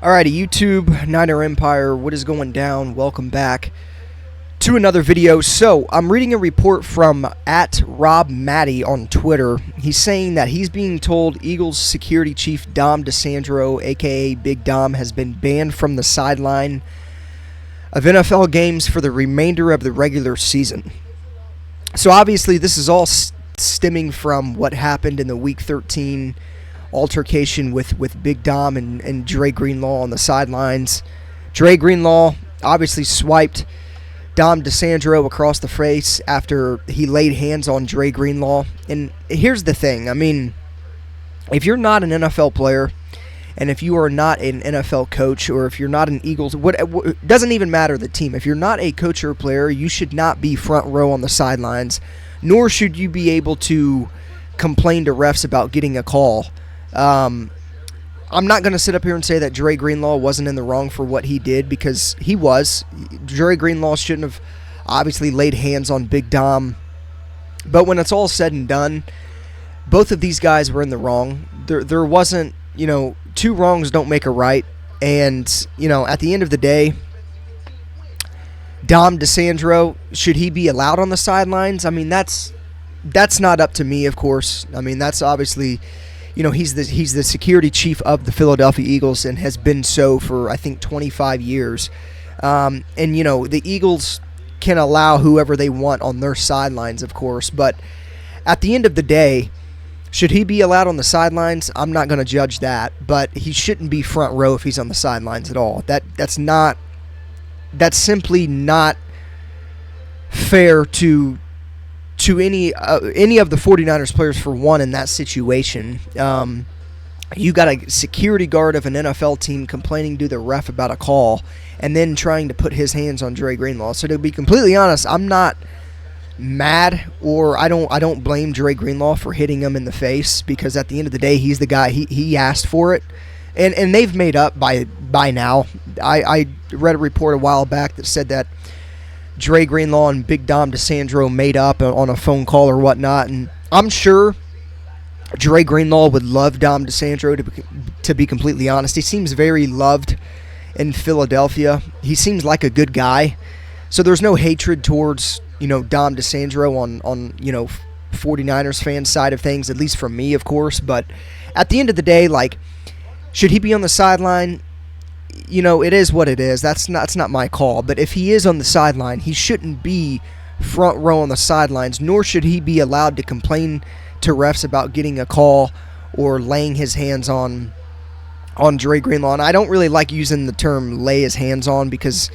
Alrighty, YouTube, Niner Empire, what is going down? Welcome back to another video. So, I'm reading a report from @RobMatty on Twitter. He's saying that he's being told Eagles security chief Dom DiSandro, aka Big Dom, has been banned from the sideline of NFL games for the remainder of the regular season. So, obviously, this is all stemming from what happened in the Week 13 altercation with Big Dom and Dre Greenlaw on the sidelines. Dre Greenlaw obviously swiped Dom DiSandro across the face after he laid hands on Dre Greenlaw. And here's the thing. I mean, if you're not an NFL player and if you are not an NFL coach or if you're not an Eagles, it doesn't even matter the team. If you're not a coach or a player, you should not be front row on the sidelines, nor should you be able to complain to refs about getting a call. I'm not going to sit up here and say that Dre Greenlaw wasn't in the wrong for what he did, because he was. Dre Greenlaw shouldn't have obviously laid hands on Big Dom. But when it's all said and done, both of these guys were in the wrong. There wasn't, two wrongs don't make a right. And, at the end of the day, Dom DiSandro, should he be allowed on the sidelines? I mean, that's not up to me, of course. I mean, that's obviously... he's the security chief of the Philadelphia Eagles and has been so for, I think, 25 years. The Eagles can allow whoever they want on their sidelines, of course. But at the end of the day, should he be allowed on the sidelines? I'm not going to judge that. But he shouldn't be front row if he's on the sidelines at all. That's simply not fair to any of the 49ers players, for one, in that situation. You got a security guard of an NFL team complaining to the ref about a call and then trying to put his hands on Dre Greenlaw. So to be completely honest, I'm not mad, or I don't blame Dre Greenlaw for hitting him in the face, because at the end of the day, he's the guy. He asked for it. And they've made up by now. I read a report a while back that said that Dre Greenlaw and Big Dom DiSandro made up on a phone call or whatnot, and I'm sure Dre Greenlaw would love Dom DiSandro, to be completely honest. He seems very loved in Philadelphia. He seems like a good guy, so there's no hatred towards Dom DiSandro on 49ers fan side of things, at least from me, of course. But at the end of the day, should he be on the sideline? It is what it is. That's not my call. But if he is on the sideline, he shouldn't be front row on the sidelines, nor should he be allowed to complain to refs about getting a call or laying his hands on Dre Greenlaw. And I don't really like using the term lay his hands on, because,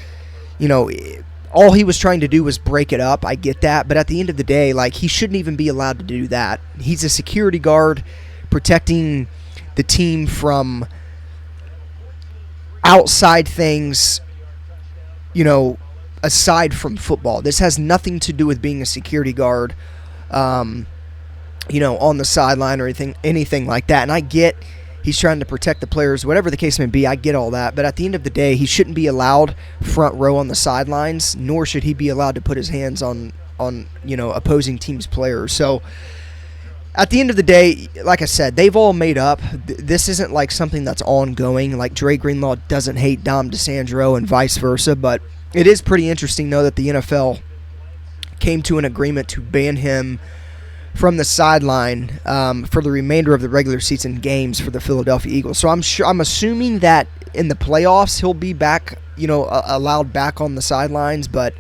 all he was trying to do was break it up. I get that. But at the end of the day, he shouldn't even be allowed to do that. He's a security guard protecting the team from outside things, aside from football. This has nothing to do with being a security guard, on the sideline or anything like that. And I get he's trying to protect the players, whatever the case may be. I get all that. But at the end of the day, he shouldn't be allowed front row on the sidelines, nor should he be allowed to put his hands on opposing teams' players. So at the end of the day, like I said, they've all made up. This isn't something that's ongoing. Dre Greenlaw doesn't hate Dom DiSandro and vice versa. But it is pretty interesting, though, that the NFL came to an agreement to ban him from the sideline for the remainder of the regular season games for the Philadelphia Eagles. So I'm assuming that in the playoffs he'll be back, allowed back on the sidelines. But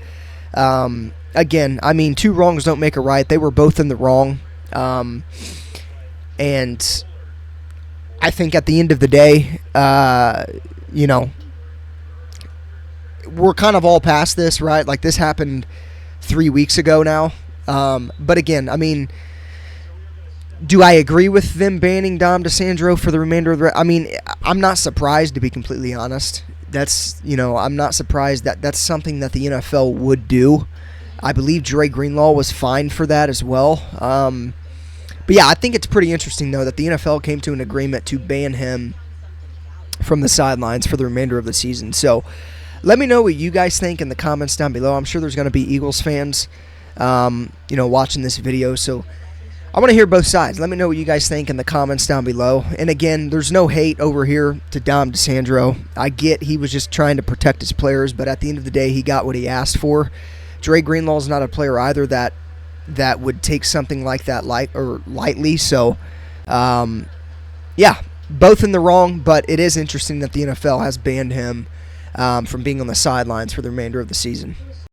again, I mean, two wrongs don't make a right. They were both in the wrong. And I think at the end of the day, we're kind of all past this, right? This happened 3 weeks ago now. But again, I mean, do I agree with them banning Dom DiSandro for the remainder of the... I mean, I'm not surprised, to be completely honest. That's, I'm not surprised that that's something that the NFL would do. I believe Dre Greenlaw was fined for that as well. But yeah, I think it's pretty interesting, though, that the NFL came to an agreement to ban him from the sidelines for the remainder of the season. So let me know what you guys think in the comments down below. I'm sure there's going to be Eagles fans, watching this video. So I want to hear both sides. Let me know what you guys think in the comments down below. And again, there's no hate over here to Dom DiSandro. I get he was just trying to protect his players, but at the end of the day, he got what he asked for. Dre Greenlaw's not a player either that would take something like that lightly. So, yeah, both in the wrong, but it is interesting that the NFL has banned him from being on the sidelines for the remainder of the season.